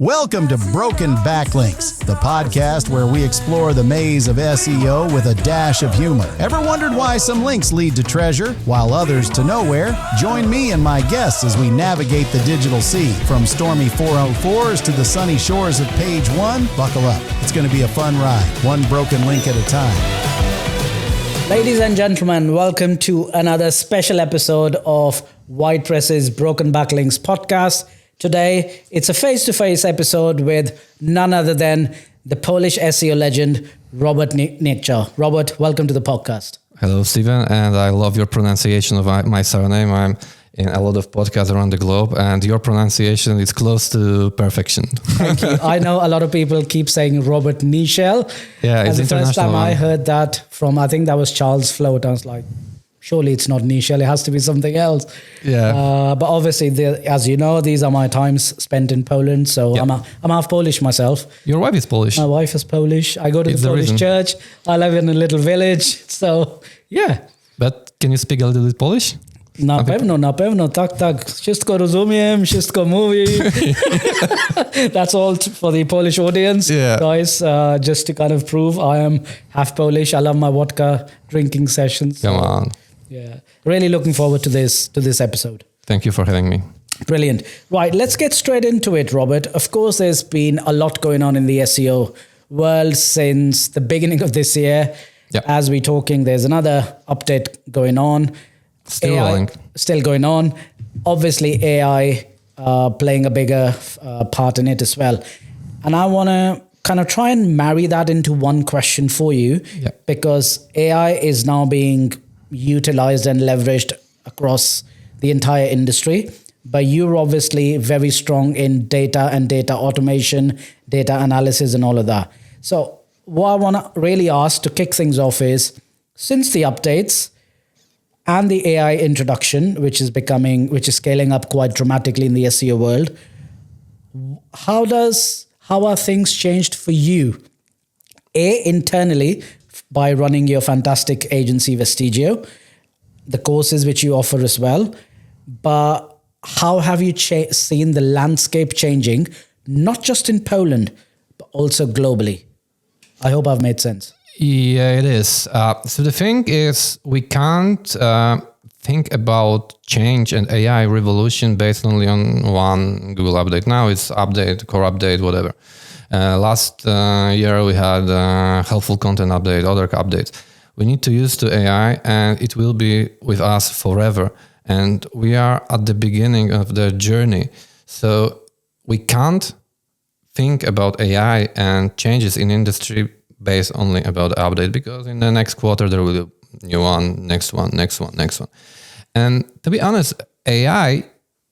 Welcome to Broken Backlinks, the podcast where we explore the maze of SEO with a dash of humor. Ever wondered why some links lead to treasure while others to nowhere? Join me and my guests as we navigate the digital sea. From stormy 404s to the sunny shores of page one, buckle up. It's going to be a fun ride, one broken link at a time. Ladies and gentlemen, welcome to another special episode of WhitePress's Broken Backlinks Podcast. Today, it's a face-to-face episode with none other than the Polish SEO legend, Robert Niechciał. Robert, welcome to the podcast. Hello, Steven, and I love your pronunciation of my surname. I'm in a lot of podcasts around the globe, and your pronunciation is close to perfection. Thank you. I know a lot of people keep saying Robert Niechciał. Yeah, it's and the first time I heard that from, I think that was Charles Float, I was like, surely it's not Niechciał, it has to be something else. Yeah. But obviously, as you know, these are my times spent in Poland, so yep. I'm half Polish myself. Your wife is Polish. My wife is Polish. I go to the Polish church. I live in a little village, so yeah. But can you speak a little bit Polish? Na pewno, tak, wszystko rozumiem, wszystko mówi. That's all for the Polish audience, yeah. Guys, just to kind of prove I am half Polish. I love my vodka drinking sessions. Come on. Yeah, really looking forward to this episode. Thank you for having me. Brilliant. Right, let's get straight into it, Robert. Of course, there's been a lot going on in the SEO world since the beginning of this year. Yep. As we're talking, there's another update going on. Still AI, rolling. Still going on. Obviously, AI playing a bigger part in it as well. And I want to kind of try and marry that into one question for you, yep. Because AI is now being utilized and leveraged across the entire industry. But you're obviously very strong in data and data automation, data analysis and all of that. So what I want to really ask to kick things off is, since the updates and the AI introduction, which is scaling up quite dramatically in the SEO world, how are things changed for you? Internally, by running your fantastic agency Vestigio, the courses which you offer as well, but how have you seen the landscape changing, not just in Poland, but also globally? I hope I've made sense. Yeah, it is. So the thing is, we can't think about change and AI revolution based only on one Google update. Now it's update, core update, whatever. Last year we had helpful content update, other updates. We need to use the AI and it will be with us forever. And we are at the beginning of the journey. So we can't think about AI and changes in industry based only about the update, because in the next quarter there will be new one, next one. And to be honest, AI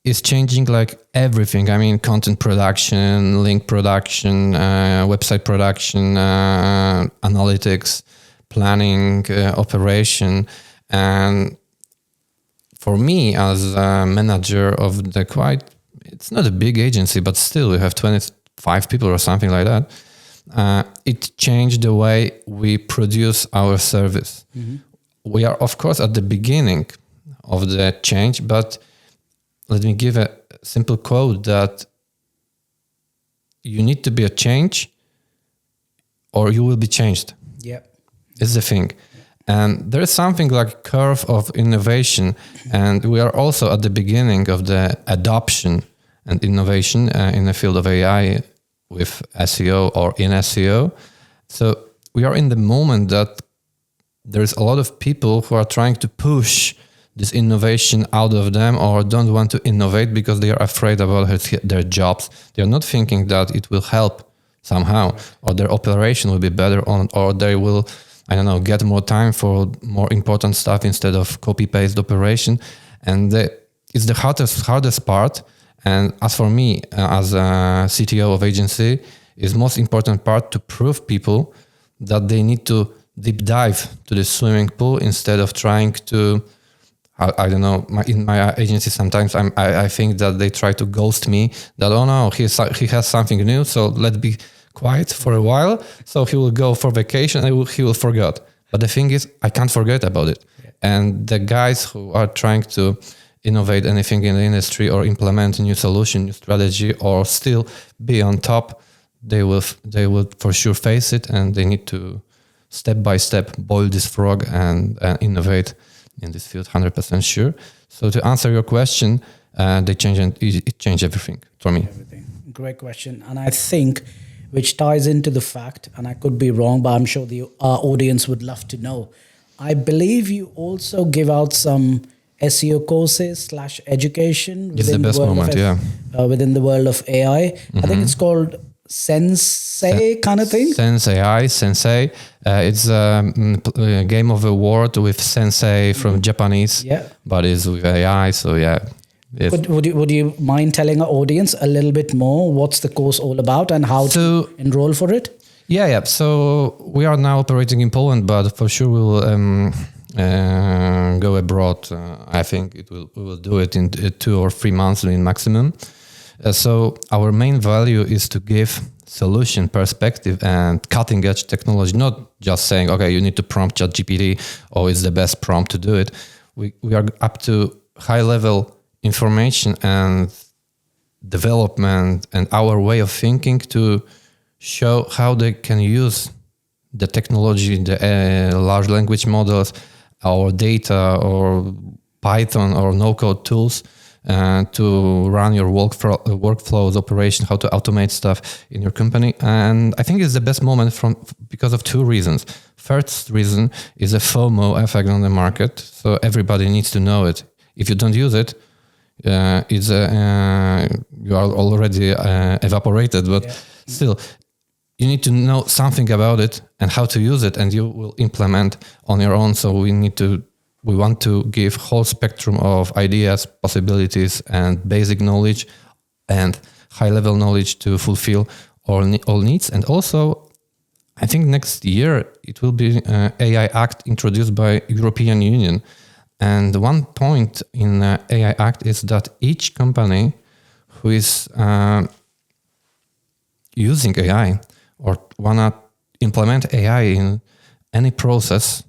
is changing like everything. I mean, content production, link production, website production, analytics, planning, operation. And for me as a manager of it's not a big agency, but still we have 25 people or something like that. It changed the way we produce our service. Mm-hmm. We are, of course, at the beginning of the change, but let me give a simple quote that you need to be a change or you will be changed. Yeah. It's the thing. And there is something like curve of innovation, and we are also at the beginning of the adoption and innovation in the field of AI with SEO or in SEO. So we are in the moment that there's a lot of people who are trying to push this innovation out of them or don't want to innovate because they are afraid about their jobs. They are not thinking that it will help somehow, or their operation will be better or they will, get more time for more important stuff instead of copy-paste operation. And it's the hardest part. And as for me, as a CTO of agency, is most important part to prove people that they need to deep dive to the swimming pool instead of trying to, in my agency sometimes I think that they try to ghost me, that, oh no, he has something new, so let's be quiet for a while. So he will go for vacation and he will forget. But the thing is, I can't forget about it. Yeah. And the guys who are trying to innovate anything in the industry or implement a new solution, new strategy, or still be on top, they will for sure face it, and they need to step by step boil this frog and innovate in this field. 100% sure. So to answer your question, they change, and it changed everything for me. Everything. Great question, and I think which ties into the fact, and I could be wrong, but I'm sure our audience would love to know. I believe you also give out some SEO courses / education. It's the best moment, within the world of AI. I think it's called SensAI kind of thing. SensAI. It's a game of a word with sensei from Japanese, but it's with AI. So Would you mind telling our audience a little bit more? What's the course all about and how to enroll for it? Yeah. So we are now operating in Poland, but for sure we will go abroad. I think we will do it in 2 or 3 months in maximum. So our main value is to give solution perspective and cutting edge technology, not just saying, okay, you need to prompt ChatGPT or it's the best prompt to do it. We are up to high level information and development and our way of thinking to show how they can use the technology, the large language models, our data or Python or no-code tools to run your workflows, operation, how to automate stuff in your company. And I think it's the best moment because of 2 reasons. First reason is a FOMO effect on the market. So everybody needs to know it. If you don't use it, you are already evaporated, but still you need to know something about it and how to use it, and you will implement on your own. So we want to give whole spectrum of ideas, possibilities, and basic knowledge and high level knowledge to fulfill all needs. And also, I think next year it will be AI Act introduced by European Union. And one point in AI Act is that each company who is using AI or wanna implement AI in any process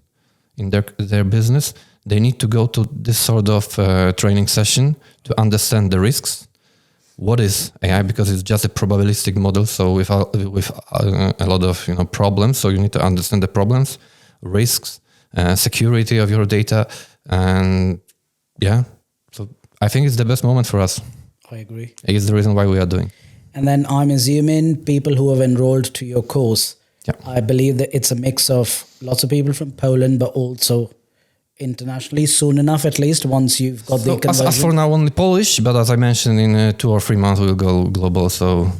in their business, they need to go to this sort of training session to understand the risks. What is AI? Because it's just a probabilistic model, so with a lot of problems. So you need to understand the problems, risks, security of your data, and so I think it's the best moment for us. I agree. It's the reason why we are doing. And then I'm assuming people who have enrolled to your course, I believe that it's a mix of lots of people from Poland, but also internationally, soon enough at least, once you've got the conversion. As for now, only Polish, but as I mentioned, in 2 or 3 months we'll go global. So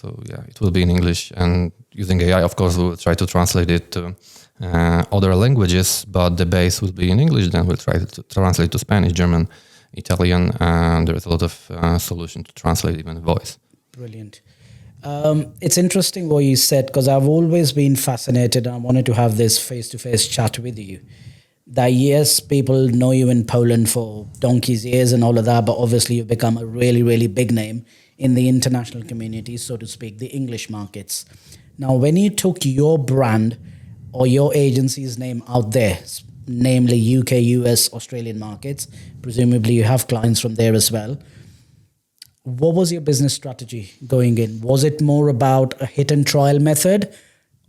it will be in English, and using AI, of course, we'll try to translate it to other languages, but the base will be in English. Then we'll try to translate to Spanish, German, Italian, and there's a lot of solution to translate even voice. Brilliant. It's interesting what you said, because I've always been fascinated and I wanted to have this face-to-face chat with you. That yes, people know you in Poland for donkey's years and all of that, but obviously you've become a really, really big name in the international community, so to speak, the English markets. Now, when you took your brand or your agency's name out there, namely UK, US, Australian markets, presumably you have clients from there as well, what was your business strategy going in? Was it more about a hit and trial method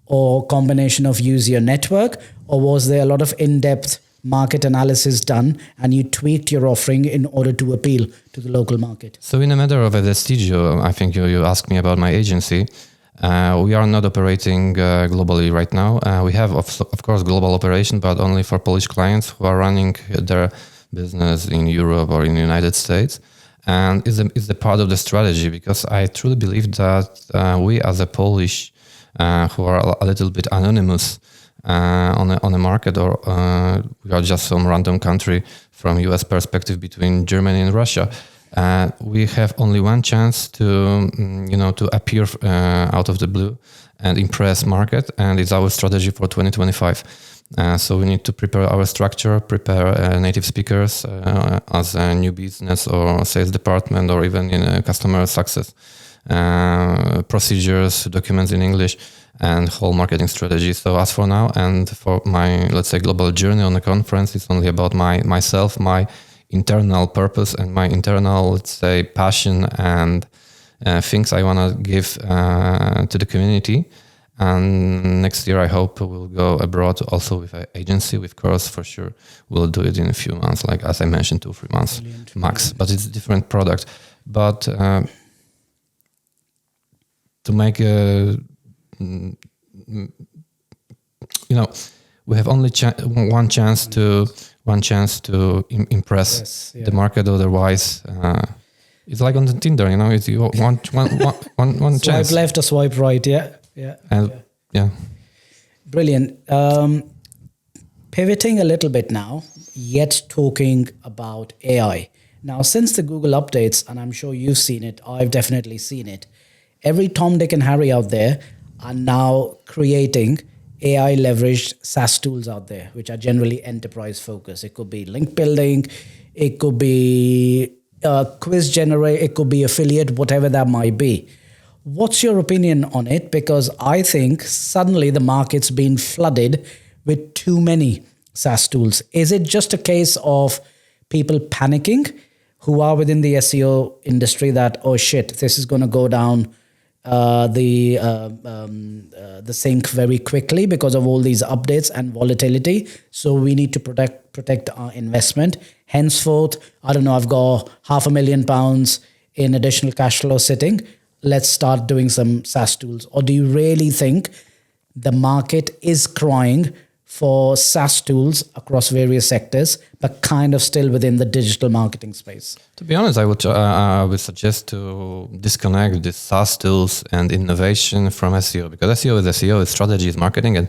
or combination of use your network, or was there a lot of in-depth market analysis done and you tweaked your offering in order to appeal to the local market? So in the matter of Vestigio, I think you asked me about my agency. We are not operating globally right now. We have, of course, global operation, but only for Polish clients who are running their business in Europe or in the United States. And is the part of the strategy, because I truly believe that we as a Polish who are a little bit anonymous on the market, or we are just some random country from US perspective between Germany and Russia, we have only one chance to appear out of the blue and impress market, and it's our strategy for 2025. So we need to prepare our structure, prepare native speakers as a new business or sales department, or even in customer success procedures, documents in English, and whole marketing strategy. So as for now, and for my, let's say, global journey on the conference, it's only about myself, my internal purpose and my internal, let's say, passion and things I want to give to the community. And next year, I hope we'll go abroad also with an agency, with course for sure. We'll do it in a few months, like as I mentioned, 2-3 months max. But it's a different product. But to make a, we have only one chance to impress the market. Otherwise, it's like on the Tinder, it's you want one chance. Swipe left or swipe right, yeah. Brilliant. Pivoting a little bit now, yet talking about AI. Now, since the Google updates, and I'm sure you've seen it, I've definitely seen it, every Tom, Dick, and Harry out there are now creating AI leveraged SaaS tools out there, which are generally enterprise focused. It could be link building, it could be quiz generate, it could be affiliate, whatever that might be. What's your opinion on it? Because I think suddenly the market's been flooded with too many SaaS tools. Is it just a case of people panicking who are within the SEO industry that, oh shit, this is going to go down the sink very quickly because of all these updates and volatility. So we need to protect our investment. Henceforth, I don't know, I've got £500,000 in additional cash flow sitting. Let's start doing some SaaS tools. Or do you really think the market is crying for SaaS tools across various sectors, but kind of still within the digital marketing space? To be honest, I would suggest to disconnect the SaaS tools and innovation from SEO, because SEO is SEO, its strategy is marketing, and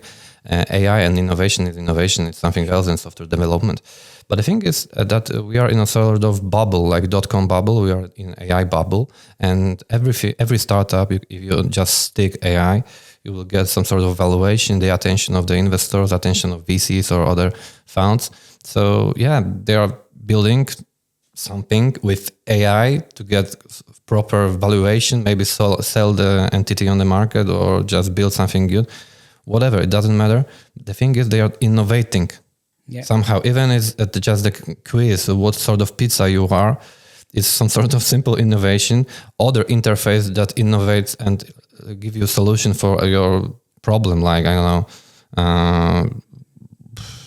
AI and innovation is innovation. It's something else in software development. But the thing is that we are in a sort of bubble, like .com bubble. We are in AI bubble, and every startup, if you just stick AI, you will get some sort of valuation, the attention of the investors, attention of VCs or other funds. So yeah, they are building something with AI to get proper valuation, maybe sell the entity on the market or just build something good. Whatever, it doesn't matter. The thing is they are innovating somehow. Even it's just the quiz, what sort of pizza you are, it's some sort of simple innovation, other interface that innovates and give you a solution for your problem, like, I don't know,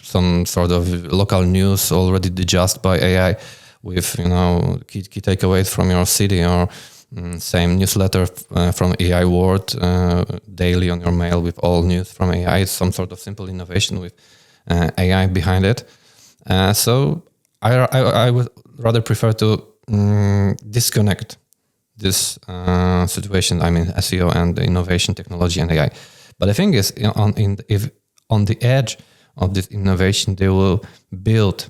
some sort of local news already digest by AI with, key takeaways from your city, or same newsletter from AI World daily on your mail with all news from AI. It's some sort of simple innovation with AI behind it. So I would rather prefer to disconnect this situation. I mean, SEO and the innovation, technology, and AI. But the thing is, if on the edge of this innovation, they will build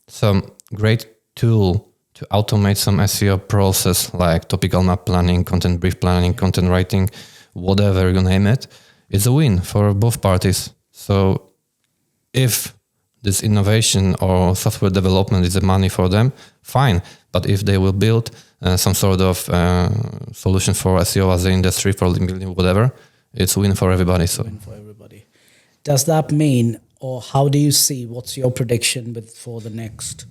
some great tool to automate some SEO process, like topical map planning, content brief planning, content writing, whatever you name it. It's a win for both parties. So if this innovation or software development is the money for them, fine. But if they will build some sort of solution for SEO as an industry, for building whatever, it's a win for everybody. So win for everybody. Does that mean, or how do you see, what's your prediction for the next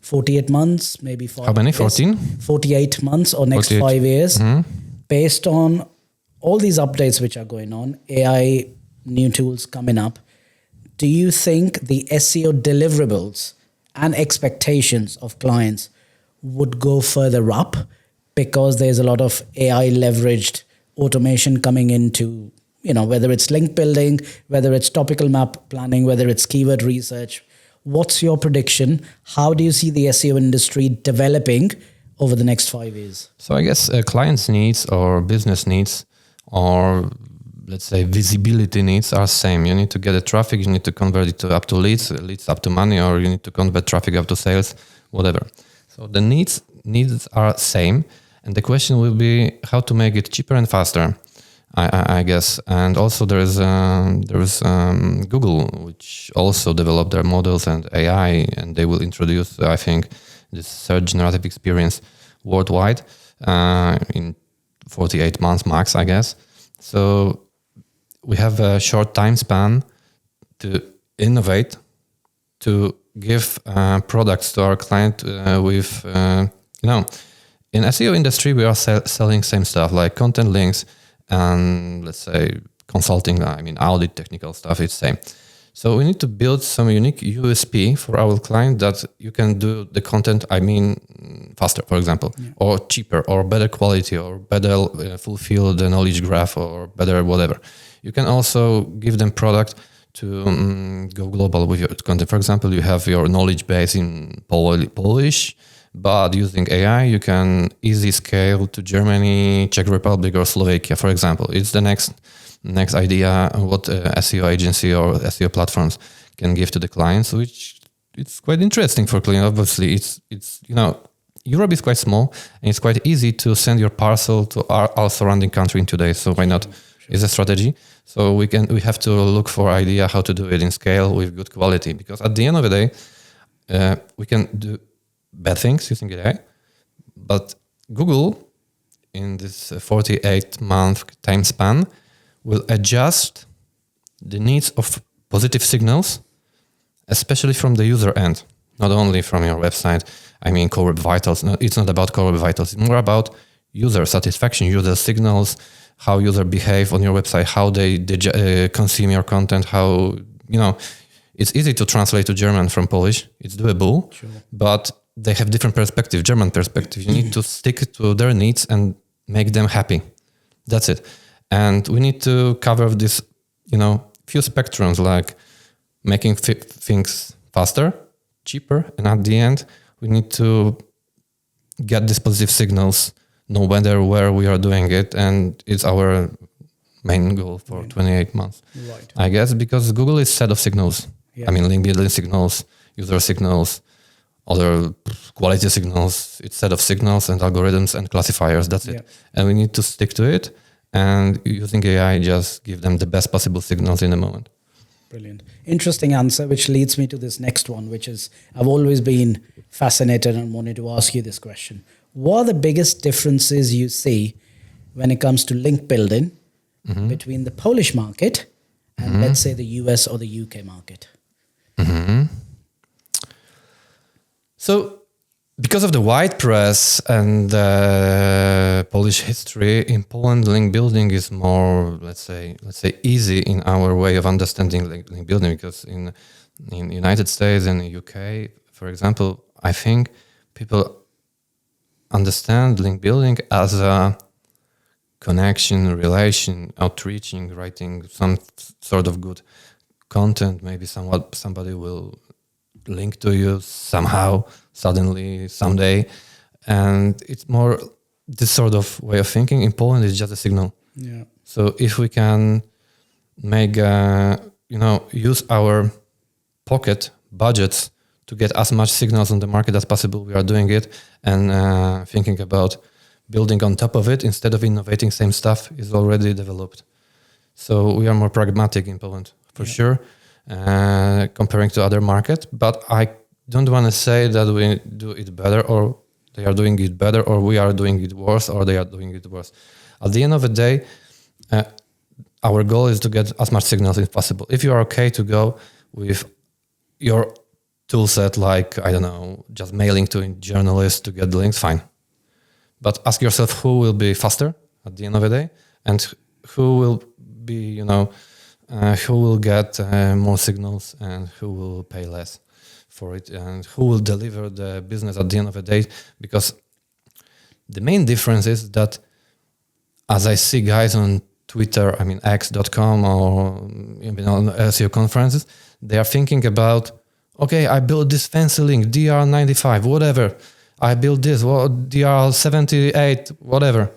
48 months, maybe 5 How many? years? 14? 48 months or next 48. 5 years, Mm-hmm. based on all these updates which are going on, AI, new tools coming up, do you think the SEO deliverables and expectations of clients would go further up because there's a lot of AI leveraged automation coming into, whether it's link building, whether it's topical map planning, whether it's keyword research? What's your prediction? How do you see the SEO industry developing over the next 5 years? So I guess clients' needs or business needs, or let's say visibility needs, are same. You need to get the traffic, you need to convert it up to leads up to money, or you need to convert traffic up to sales, whatever. So the needs are same, and the question will be how to make it cheaper and faster, I guess. And also there is Google, which also developed their models and AI, and they will introduce, I think, this search generative experience worldwide in 48 months max, I guess. So we have a short time span to innovate, to give products to our client with, in SEO industry, we are selling same stuff like content links and let's say consulting, audit, technical stuff, it's same. So we need to build some unique USP for our client that you can do the content, faster, for example, or cheaper, or better quality, or better fulfill the knowledge graph, or better whatever. You can also give them product to go global with your content. For example, you have your knowledge base in Polish, but using AI, you can easily scale to Germany, Czech Republic, or Slovakia, for example. It's the next idea what SEO agency or SEO platforms can give to the clients, which it's quite interesting for clients. Obviously, it's Europe is quite small and it's quite easy to send your parcel to our surrounding country in today. So why not? Sure. It's a strategy. So we have to look for idea how to do it in scale with good quality, because at the end of the day, we can do bad things using AI, but Google in this 48-month time span will adjust the needs of positive signals, especially from the user end, not only from your website. Core Web Vitals. No, it's not about Core Web Vitals. It's more about user satisfaction, user signals, how users behave on your website, how they consume your content, how, it's easy to translate to German from Polish. It's doable, sure. But they have different perspective, German perspective. You need to stick to their needs and make them happy. That's it. And we need to cover this, few spectrums, like making things faster, cheaper, and at the end, we need to get these positive signals, no matter where we are doing it, and it's our main goal for 28 months. Right. I guess because Google is set of signals. Yeah. Link building signals, user signals, other quality signals. It's set of signals and algorithms and classifiers. That's it. And we need to stick to it. And using AI, just give them the best possible signals in the moment. Brilliant. Interesting answer, which leads me to this next one, which is, I've always been fascinated and wanted to ask you this question. What are the biggest differences you see when it comes to link building between the Polish market and let's say the US or the UK market? So, because of the WhitePress and Polish history, in Poland, link building is more, let's say, easy in our way of understanding link building. Because in United States and the UK, for example, I think people understand link building as a connection, relation, outreaching, writing some sort of good content. Maybe somebody will link to you somehow, suddenly, someday. And it's more this sort of way of thinking. In Poland, it's just a signal. Yeah. So if we can make, use our pocket budgets to get as much signals on the market as possible, we are doing it, and thinking about building on top of it instead of innovating same stuff is already developed. So we are more pragmatic in Poland, for sure, comparing to other markets. But I don't want to say that we do it better, or they are doing it better, or we are doing it worse, or they are doing it worse. At the end of the day, our goal is to get as much signals as possible. If you are okay to go with your tool set, like, I don't know, just mailing to journalists to get the links, fine. But ask yourself who will be faster at the end of the day, and who will be, who will get more signals, and who will pay less for it, and who will deliver the business at the end of the day. Because the main difference is that, as I see guys on Twitter, X.com, or on SEO conferences, they are thinking about, okay, I built this fancy link, DR95, whatever. I built this, DR78, whatever.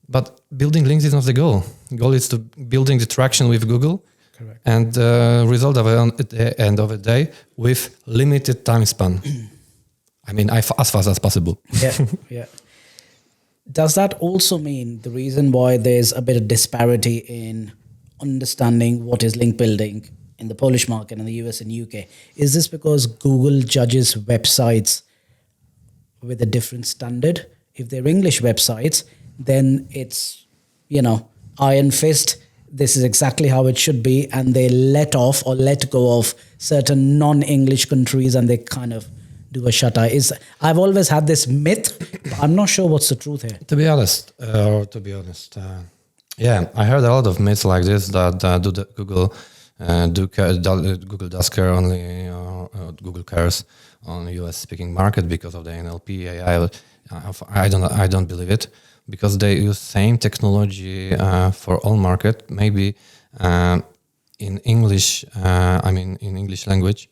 But building links is not the goal. The goal is to building the traction with Google. Correct. And result of it at the end of the day with limited time span. As fast as possible. Yeah. Does that also mean the reason why there's a bit of disparity in understanding what is link building in the Polish market and the US and UK? Is this because Google judges websites with a different standard? If they're English websites, then it's, iron fist. this is exactly how it should be, and they let go of certain non-English countries, and they kind of do a shut eye. I've always had this myth, but I'm not sure what's the truth here. To be honest, yeah, I heard a lot of myths like this that Google does care only, Google cares on US speaking market because of the NLP AI. I don't believe it, because they use same technology for all market. Maybe in English, in English language,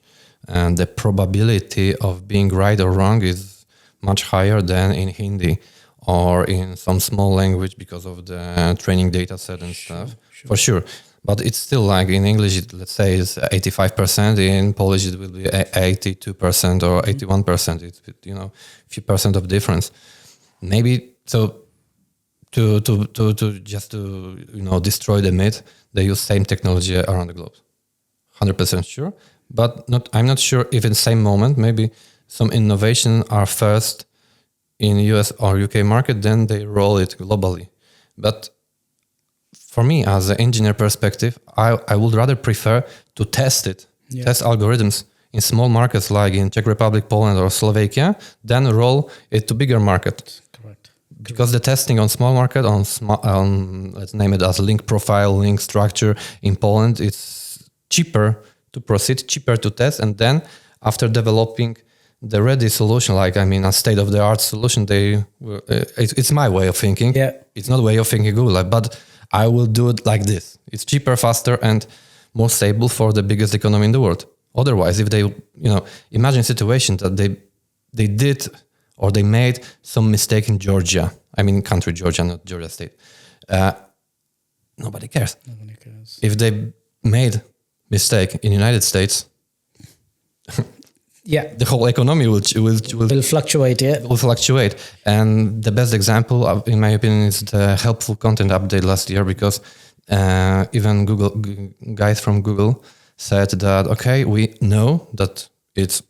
and the probability of being right or wrong is much higher than in Hindi or in some small language because of the training data set and stuff. For sure. But it's still like in English, let's say it's 85%. In Polish, it will be 82% or 81%. It's, few percent of difference. Maybe so to destroy the myth, they use same technology around the globe. 100% sure. But I'm not sure if in the same moment, maybe some innovation are first in US or UK market, then they roll it globally. But for me, as an engineer perspective, I would rather prefer to test it, test algorithms in small markets like in Czech Republic, Poland, or Slovakia, then roll it to bigger market. Correct. Because the testing on small market, on let's name it as link profile, link structure in Poland, it's cheaper to proceed, cheaper to test, and then after developing the ready solution, a state-of-the-art solution, it's my way of thinking. Yeah. It's not way of thinking Google, but I will do it like this. It's cheaper, faster, and more stable for the biggest economy in the world. Otherwise, if they, imagine a situation that they did or they made some mistake in Georgia. Country Georgia, not Georgia state. Nobody cares. Nobody cares. If they made mistake in United States, the whole economy will fluctuate. Yeah, will fluctuate. And the best example, in my opinion, is the helpful content update last year, because even guys from Google said that we know that it's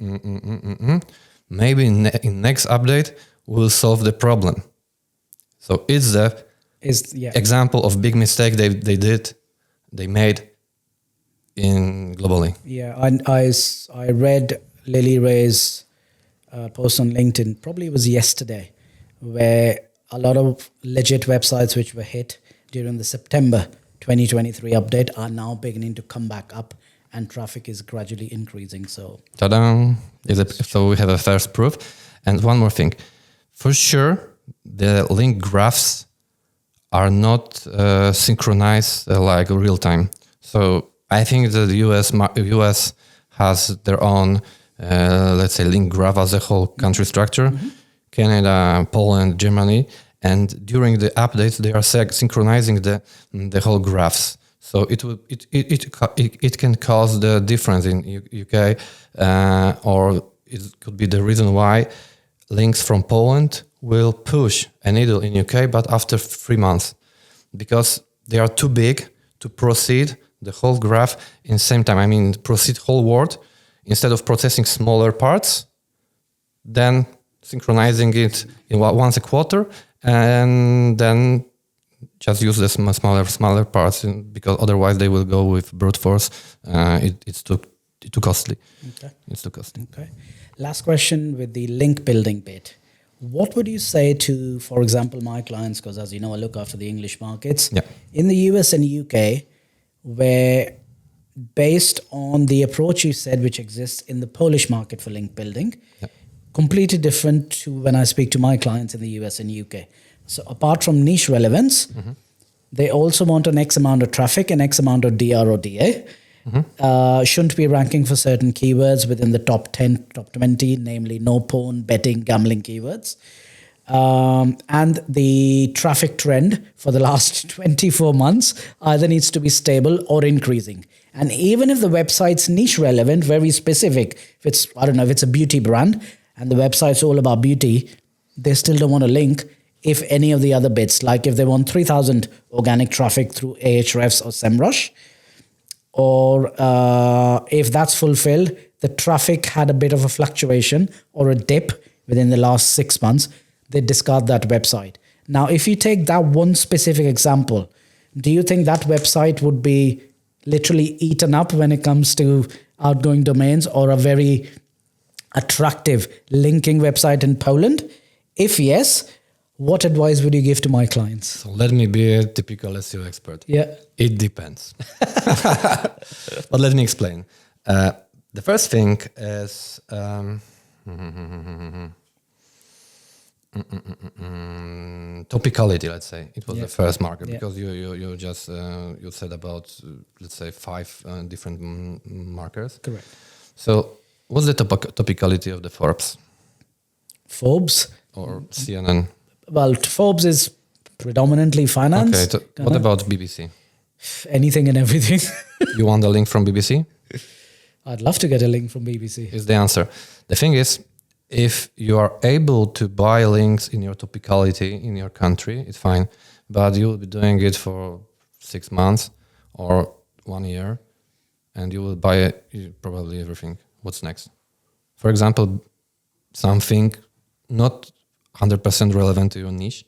maybe in next update we'll solve the problem. So it's the example of big mistake they made in globally. Yeah, I read Lily Ray's post on LinkedIn, probably it was yesterday, where a lot of legit websites which were hit during the September 2023 update are now beginning to come back up, and traffic is gradually increasing. So, ta-da! So we have a first proof. And one more thing. For sure, the link graphs are not synchronized like real time. So I think that the US has their own, let's say, link graph as a whole country structure. Mm-hmm. Canada, Poland, Germany, and during the updates they are synchronizing the whole graphs. So it can cause the difference in UK, or it could be the reason why links from Poland will push a needle in UK, but after 3 months, because they are too big to proceed the whole graph in the same time. Proceed whole word instead of processing smaller parts, then synchronizing it in once a quarter, and then just use the smaller parts, because otherwise they will go with brute force. It's too costly. Okay. It's too costly. Okay. Last question with the link building bit. What would you say to, for example, my clients, because as you know, I look after the English markets, in the US and UK, where based on the approach you said, which exists in the Polish market for link building, completely different to when I speak to my clients in the US and UK. So apart from niche relevance, they also want an X amount of traffic and X amount of DR or DA. Shouldn't be ranking for certain keywords within the top 10, top 20, namely no porn, betting, gambling keywords. And the traffic trend for the last 24 months either needs to be stable or increasing. And even if the website's niche relevant, very specific, if it's, if it's a beauty brand and the website's all about beauty, they still don't want to link if any of the other bits, like if they want 3,000 organic traffic through Ahrefs or SEMrush, or if that's fulfilled, the traffic had a bit of a fluctuation or a dip within the last 6 months, they discard that website. Now, if you take that one specific example, do you think that website would be literally eaten up when it comes to outgoing domains, or a very attractive linking website in Poland? If yes, what advice would you give to my clients? So let me be a typical SEO expert. Yeah. It depends. But let me explain. The first thing is topicality, let's say. It was the first marker, because you just you said about, let's say, 5 different markers. Correct. So what's the topicality of the Forbes? Forbes? Or CNN? Well, Forbes is predominantly finance. Okay, what about BBC? Anything and everything. You want a link from BBC? I'd love to get a link from BBC. Is the answer. The thing is, if you are able to buy links in your topicality in your country, it's fine. But you will be doing it for 6 months or 1 year, and you will buy probably everything. What's next? For example, something not 100% relevant to your niche,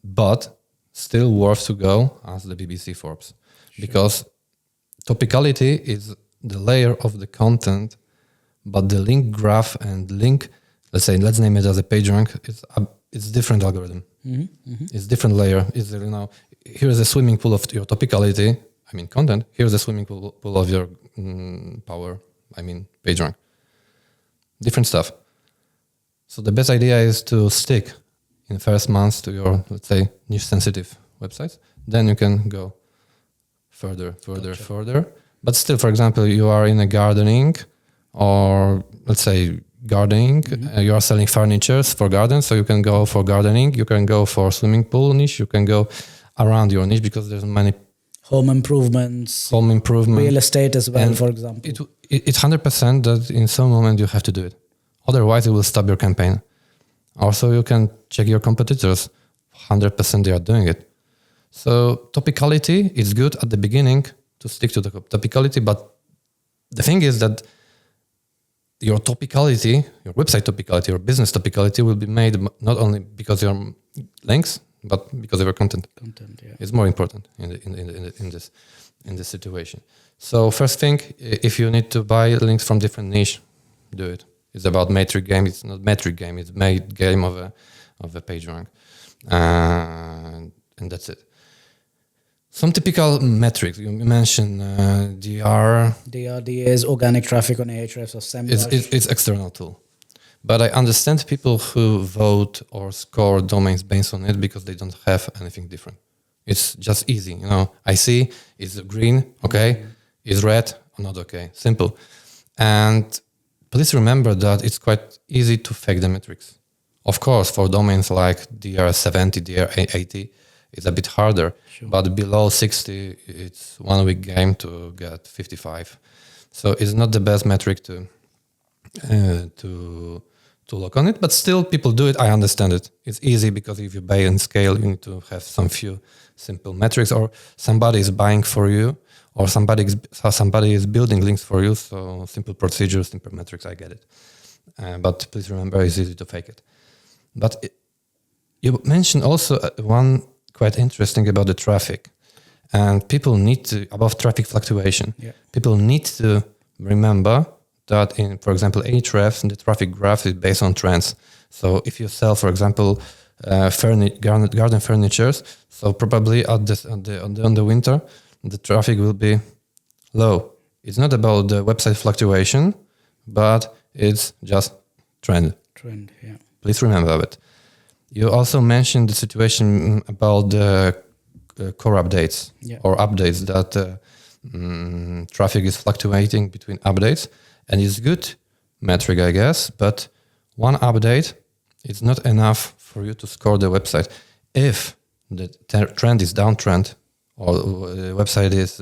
but still worth to go as the BBC Forbes. Sure. Because topicality is the layer of the content, but the link graph and link, let's name it as a PageRank, it's different algorithm. Mm-hmm. Mm-hmm. It's different layer. It's, here's a swimming pool of your topicality, content. Here's a swimming pool of your power, PageRank. Different stuff. So the best idea is to stick in the first months to your, let's say, niche sensitive websites. Then you can go further. But still, for example, you are in a gardening, or let's say gardening, you are selling furnitures for gardens, so you can go for gardening, you can go for swimming pool niche, you can go around your niche, because there's many home improvement, real estate as well, and for example. It's 100% that in some moment you have to do it. Otherwise, it will stop your campaign. Also, you can check your competitors. 100% they are doing it. So topicality is good at the beginning to stick to the topicality, but the thing is that your topicality, your website topicality, your business topicality will be made not only because of your links, but because of your content. It's more important in this situation. So first thing, if you need to buy links from different niche, do it. It's about metric game. It's not metric game. It's made game of a PageRank, and that's it. Some typical metrics you mentioned: DR. DRD is organic traffic on Ahrefs or SEMrush. It's external tool, but I understand people who vote or score domains based on it because they don't have anything different. It's just easy, I see it's green, okay, it's red, not okay, simple, and please remember that it's quite easy to fake the metrics. Of course, for domains like DR70, DR80, it's a bit harder. Sure. But below 60, it's 1 week game to get 55. So it's not the best metric to look on it. But still, people do it. I understand it. It's easy because if you buy in scale, you need to have some few simple metrics, or somebody is buying for you, or somebody is building links for you. So simple procedures, simple metrics, I get it. But please remember, it's easy to fake it. But you mentioned also one quite interesting about the traffic. And people need to, above traffic fluctuation, people need to remember that in, for example, Ahrefs, the traffic graph is based on trends. So if you sell, for example, garden furnitures, so probably on the winter, the traffic will be low. It's not about the website fluctuation, but it's just trend. Please remember it. You also mentioned the situation about the core updates or updates that traffic is fluctuating between updates, and it's good metric, I guess, but one update is not enough for you to score the website. If the trend is downtrend, or the website is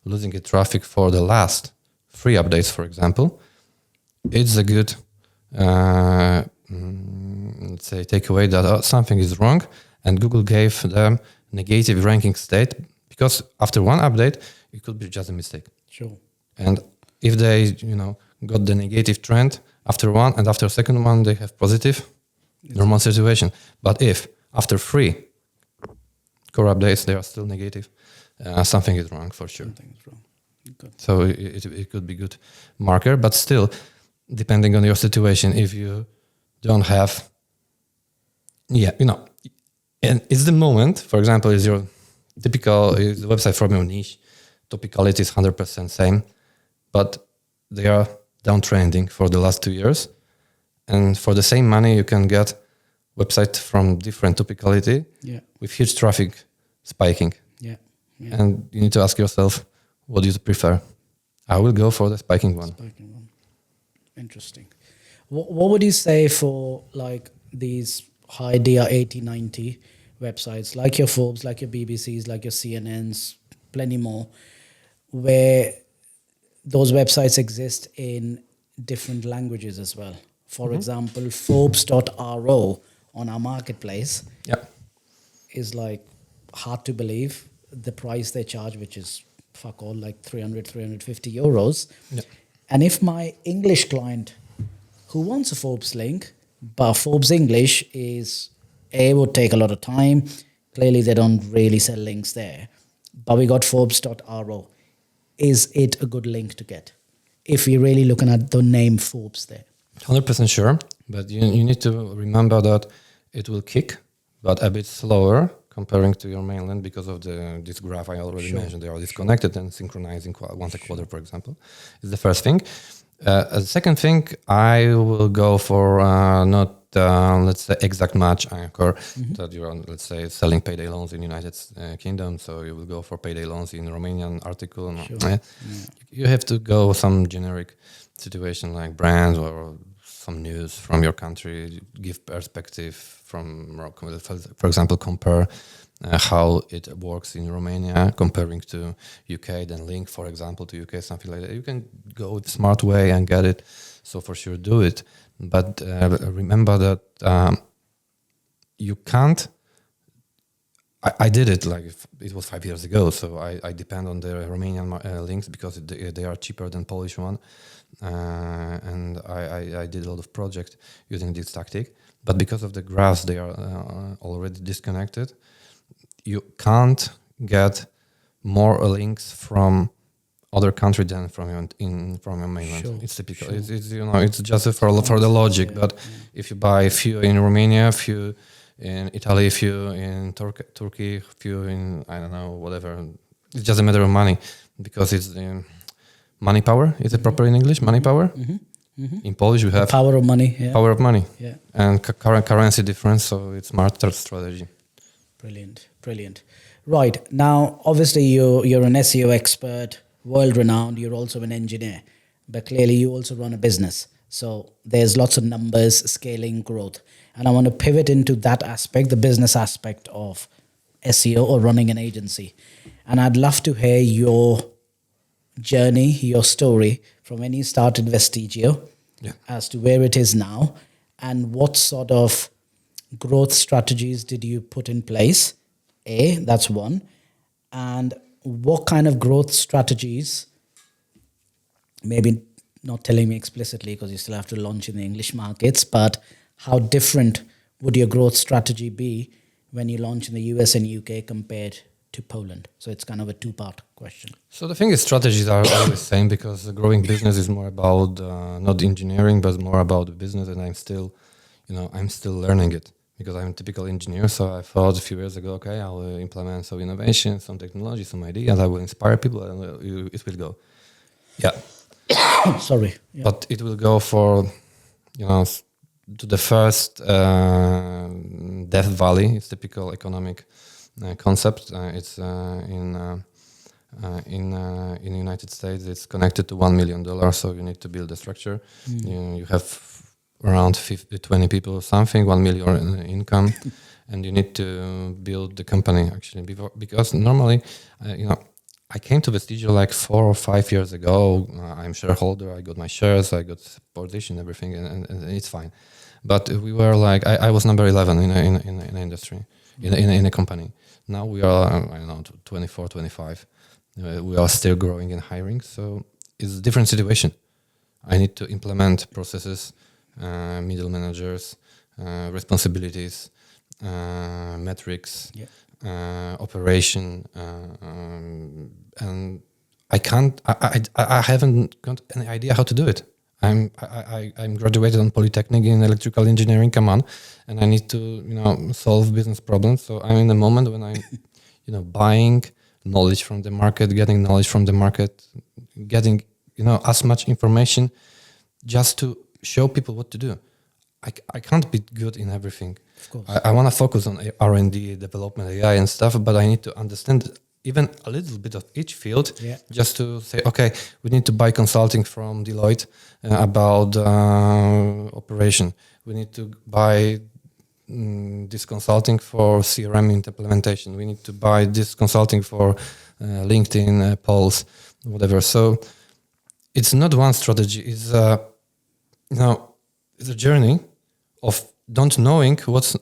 losing its traffic for the last 3 updates, for example, it's a good let's say takeaway that something is wrong, and Google gave them negative ranking state because after one update it could be just a mistake. Sure. And if they got the negative trend after one, and after second one they have positive, normal situation. But if after 3 core updates, they are still negative. Something is wrong for sure. Something is wrong. Good. So it could be good marker, but still, depending on your situation, if you don't have, and it's the moment. For example, is your typical is the website from your niche, topicality is 100% same, but they are downtrending for the last 2 years, and for the same money you can get website from different topicality with huge traffic spiking. Yeah. And you need to ask yourself, what do you prefer? I will go for the spiking one. Interesting. What would you say for like these high DR 80, 90 websites, like your Forbes, like your BBCs, like your CNNs, plenty more, where those websites exist in different languages as well? For example, Forbes.ro on our marketplace is like hard to believe the price they charge, which is fuck all, like 350 euros. And if my English client who wants a Forbes link, but Forbes English would take a lot of time. Clearly they don't really sell links there, but we got Forbes.ro. Is it a good link to get if you're really looking at the name Forbes there? 100% sure, but you need to remember that it will kick, but a bit slower comparing to your mainland because of this graph I already mentioned. They are disconnected and synchronizing once a quarter, for example, is the first thing. The second thing, I will go for not, let's say, exact match anchor that you are, let's say, selling payday loans in United Kingdom. So you will go for payday loans in Romanian article. You have to go some generic situation like brands or some news from your country, give perspective from, for example, compare how it works in Romania comparing to UK, then link, for example, to UK, something like that. You can go with smart way and get it. So for sure, do it. But remember that you can't. I did it like it was 5 years ago. So I depend on the Romanian links because they are cheaper than Polish one. And I did a lot of projects using this tactic. But because of the graphs, they are already disconnected. You can't get more links from other country than from your mainland. It's typical. It's it's just for the logic. But if you buy a few in Romania, a few in Italy, a few in Turkey, a few in I don't know whatever, it's just a matter of money because it's money power. Is it proper in English? Money power. In Polish, we have the power of money. Power of money. Yeah. And currency difference. So it's smarter strategy. Brilliant. Right. Now, obviously, you're an SEO expert, world-renowned. You're also an engineer. But clearly, you also run a business. So there's lots of numbers, scaling, growth. And I want to pivot into that aspect, the business aspect of SEO or running an agency. And I'd love to hear your journey, your story from when you started Vestigio as to where it is now, and what sort of growth strategies did you put in place? That's one. And what kind of growth strategies, maybe not telling me explicitly because you still have to launch in the English markets, but how different would your growth strategy be when you launch in the US and UK compared to Poland? So it's kind of a two-part question. So the thing is, strategies are always the same because a growing business is more about not engineering, but more about the business. And I'm still learning it because I'm a typical engineer. So I thought a few years ago, okay, I will implement some innovation, some technology, some ideas. I will inspire people, and it will go. Sorry. But it will go for, to the first Death Valley. It's typical economic concept. It's in United States. It's connected to $1 million. So you need to build a structure. You have around 20 people or something, 1 million income, and you need to build the company actually because normally, I came to Vestigio like 4 or 5 years ago. I'm shareholder. I got my shares. I got position, everything, and it's fine. But we were like, I was number 11 in the industry, in a company. Now we are, 24, 25. We are still growing and hiring. So it's a different situation. I need to implement processes, middle managers, responsibilities, metrics, operation, and I haven't got any idea how to do it. I'm graduated on Polytechnic in electrical engineering, come on, and I need to solve business problems. So I'm in the moment when I'm buying knowledge from the market, getting knowledge from the market, getting as much information just to show people what to do. I can't be good in everything. Of course. I want to focus on R&D, development, AI and stuff, but I need to understand even a little bit of each field, just to say, okay, we need to buy consulting from Deloitte about operation. We need to buy this consulting for CRM implementation. We need to buy this consulting for LinkedIn polls, whatever. So it's not one strategy. It's it's a journey of don't knowing what's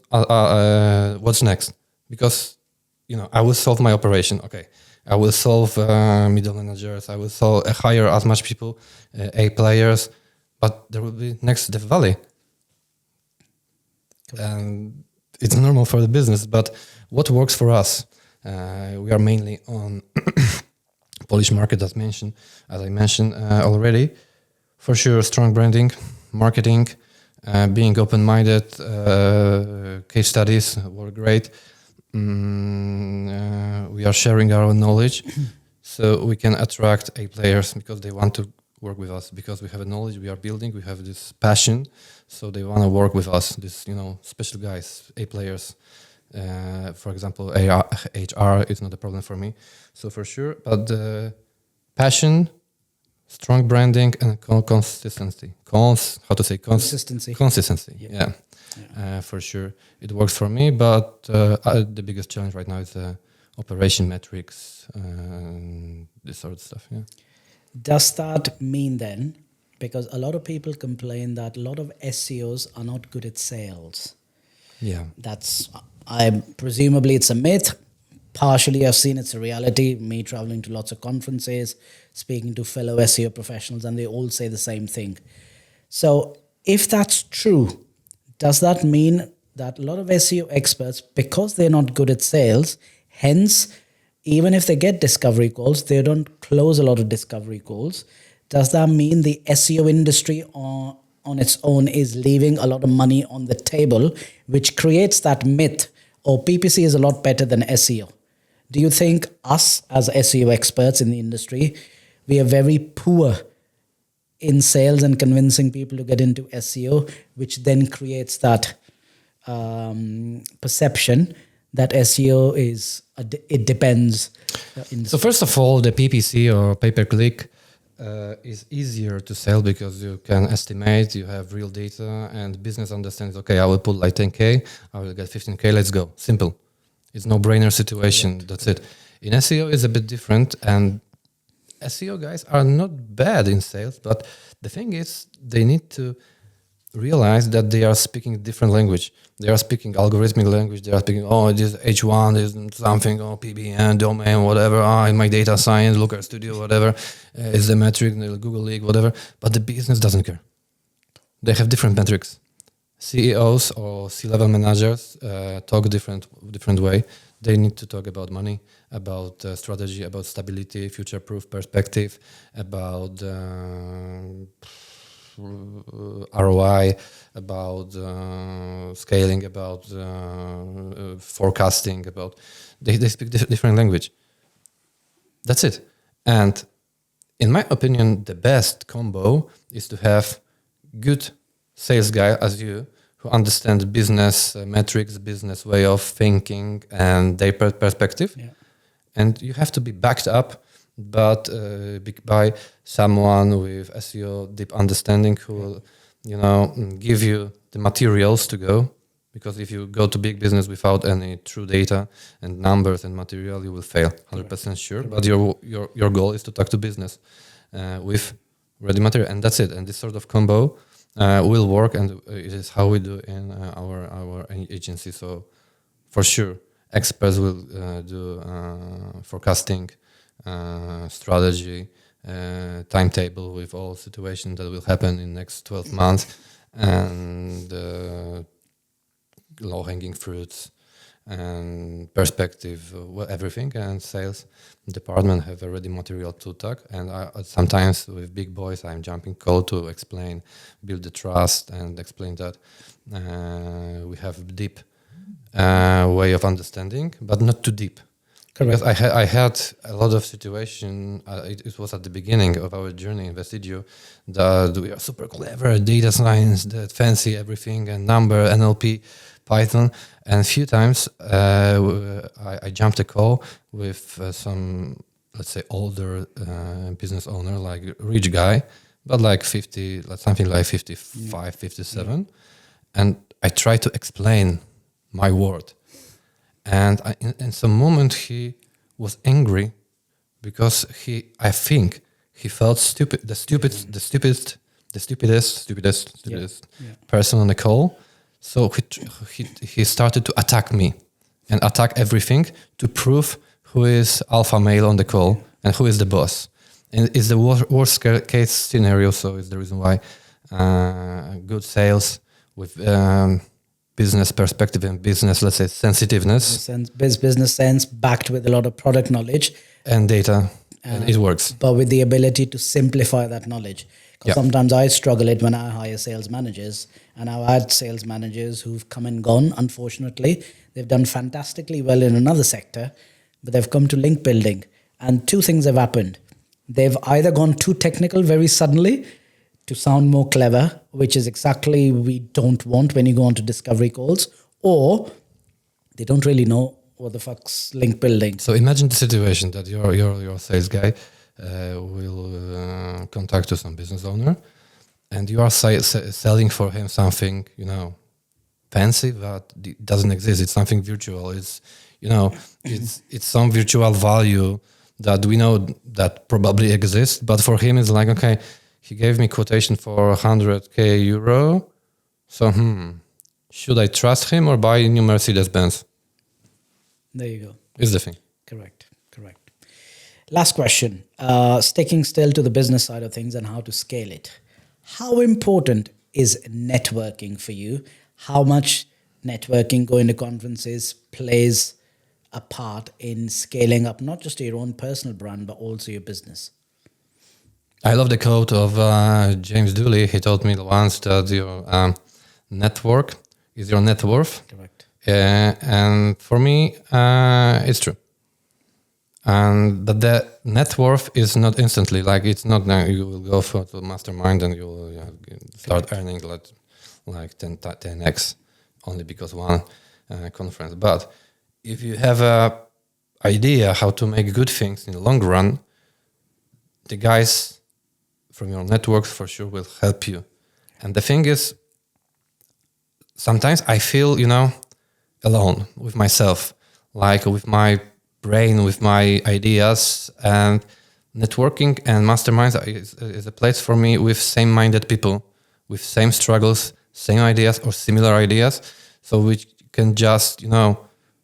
next, because I will solve my operation. Okay, I will solve middle managers. I will hire as much people, A players, but there will be next the valley, and it's normal for the business. But what works for us? We are mainly on Polish market, as I mentioned already. For sure, strong branding, marketing, being open-minded, case studies were great. We are sharing our knowledge, so we can attract A players because they want to work with us, because we have a knowledge we are building, we have this passion, so they want to work with us. This special guys, A players. For example, HR is not a problem for me, so for sure. But the passion, strong branding, and consistency. Consistency. Consistency. Yeah. For sure, it works for me. But the biggest challenge right now is operation metrics, this sort of stuff. Yeah. Does that mean then, because a lot of people complain that a lot of SEOs are not good at sales? Yeah. Presumably it's a myth. Partially I've seen it's a reality. Me traveling to lots of conferences, speaking to fellow SEO professionals, and they all say the same thing. So if that's true, does that mean that a lot of SEO experts, because they're not good at sales, hence, even if they get discovery calls, they don't close a lot of discovery calls? Does that mean the SEO industry on its own is leaving a lot of money on the table, which creates that myth, or PPC is a lot better than SEO? Do you think us as SEO experts in the industry, we are very poor in sales and convincing people to get into SEO, which then creates that perception that SEO it depends? So first of all, the PPC or pay-per-click is easier to sell because you can estimate, you have real data, and business understands, okay, I will put like 10K, I will get 15K, let's go. Simple. It's no-brainer situation. Correct. That's it. In SEO, it's a bit different, and SEO guys are not bad in sales, but the thing is, they need to realize that they are speaking different language. They are speaking algorithmic language. They are speaking, this H1 is something, PBN, domain, whatever, in my data science, Looker Studio, whatever, is the metric, Google League, whatever. But the business doesn't care. They have different metrics. CEOs or C-level managers talk different way. They need to talk about money, about strategy, about stability, future-proof perspective, about ROI, about scaling, about forecasting, about they speak different language. That's it. And in my opinion, the best combo is to have good sales guy as you, who understand business metrics, business way of thinking, and their perspective. Yeah. And you have to be backed up, but by someone with SEO deep understanding who will, give you the materials to go. Because if you go to big business without any true data and numbers and material, you will fail, 100% sure. But your goal is to talk to business with ready material, and that's it. And this sort of combo will work, and it is how we do in our agency. So for sure, experts will do forecasting, strategy, timetable with all situations that will happen in next 12 months, and low-hanging fruits, and perspective, everything. And sales department have a ready material to talk. And sometimes with big boys, I'm jumping code to explain, build the trust, and explain that we have deep way of understanding, but not too deep. Correct. Because I had a lot of situation. It was at the beginning of our journey in Vestigio that we are super clever, data science, that fancy everything, and number, NLP, Python. And a few times I jumped a call with some, let's say, older business owner, like rich guy, but like 50, like something like 55, 57. And I tried to explain my word. And in some moment he was angry because I think he felt stupid, the stupidest person on the call. So he started to attack me and attack everything to prove who is alpha male on the call and who is the boss. And it's the worst case scenario. So it's the reason why good sales with business perspective and business, let's say, sensitiveness. Business sense backed with a lot of product knowledge. And data, and it works. But with the ability to simplify that knowledge. Because sometimes I struggle it when I hire sales managers, and I've had sales managers who've come and gone, unfortunately. They've done fantastically well in another sector, but they've come to link building. And two things have happened. They've either gone too technical very suddenly to sound more clever, which is exactly we don't want when you go on to discovery calls, or they don't really know what the fuck's link building. So imagine the situation that your sales guy will contact to some business owner, and you are selling for him something, fancy, but it doesn't exist. It's something virtual. It's, it's some virtual value that we know that probably exists, but for him it's like, okay, he gave me quotation for 100k euro. So, should I trust him or buy a new Mercedes-Benz? There you go. Is the thing. Correct. Last question. Sticking still to the business side of things and how to scale it. How important is networking for you? How much networking, going to conferences, plays a part in scaling up not just your own personal brand, but also your business? I love the quote of James Dooley. He told me once that your network is your net worth. Correct. And for me, it's true. But the net worth is not instantly. Like, it's not now you will go to a mastermind and you will start earning like 10x only because one conference. But if you have a idea how to make good things in the long run, the guys from your networks for sure will help you. And the thing is, sometimes I feel, alone with myself, like with my brain, with my ideas, and networking and masterminds is a place for me with same-minded people, with same struggles, same ideas or similar ideas. So we can just,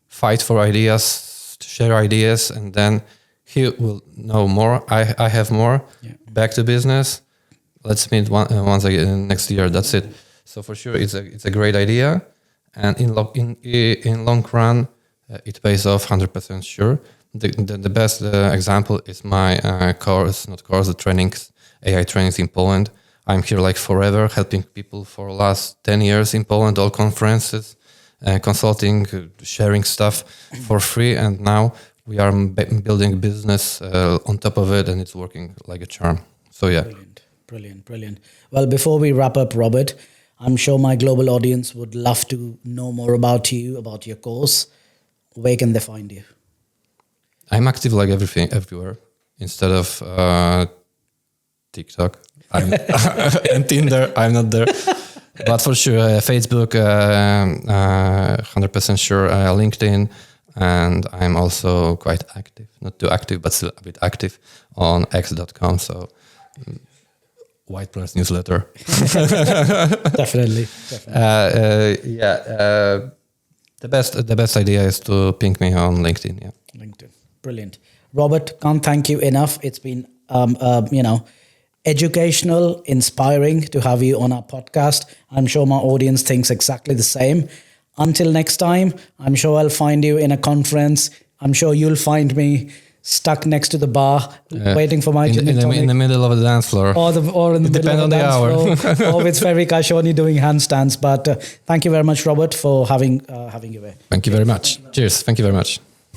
fight for ideas, share ideas, and then he will know more. I have more. Yeah. Back to business. Let's meet once again next year. That's it. So for sure, it's a great idea, and in long run, it pays off 100% sure. The best example is my the trainings, AI trainings in Poland. I'm here like forever, helping people for the last 10 years in Poland, all conferences, consulting, sharing stuff for free, and now we are building business on top of it, and it's working like a charm. So yeah. Brilliant. Well, before we wrap up, Robert, I'm sure my global audience would love to know more about you, about your course. Where can they find you? I'm active like everywhere. Instead of TikTok and Tinder, I'm not there. But for sure, Facebook, 100% sure, LinkedIn, and I'm also quite active. Not too active, but still a bit active on x.com. So WhitePress newsletter. Definitely. The best idea is to ping me on LinkedIn. Yeah. LinkedIn. Brilliant. Robert, can't thank you enough. It's been, educational, inspiring to have you on our podcast. I'm sure my audience thinks exactly the same. Until next time, I'm sure I'll find you in a conference. I'm sure you'll find me stuck next to the bar, waiting for my gin and tonic. In the middle of the dance floor. Or in the middle of the dance floor. Or with Ferry Kashoni doing handstands. But thank you very much, Robert, for having you here. Thank you very much. Cheers. Thank you very much.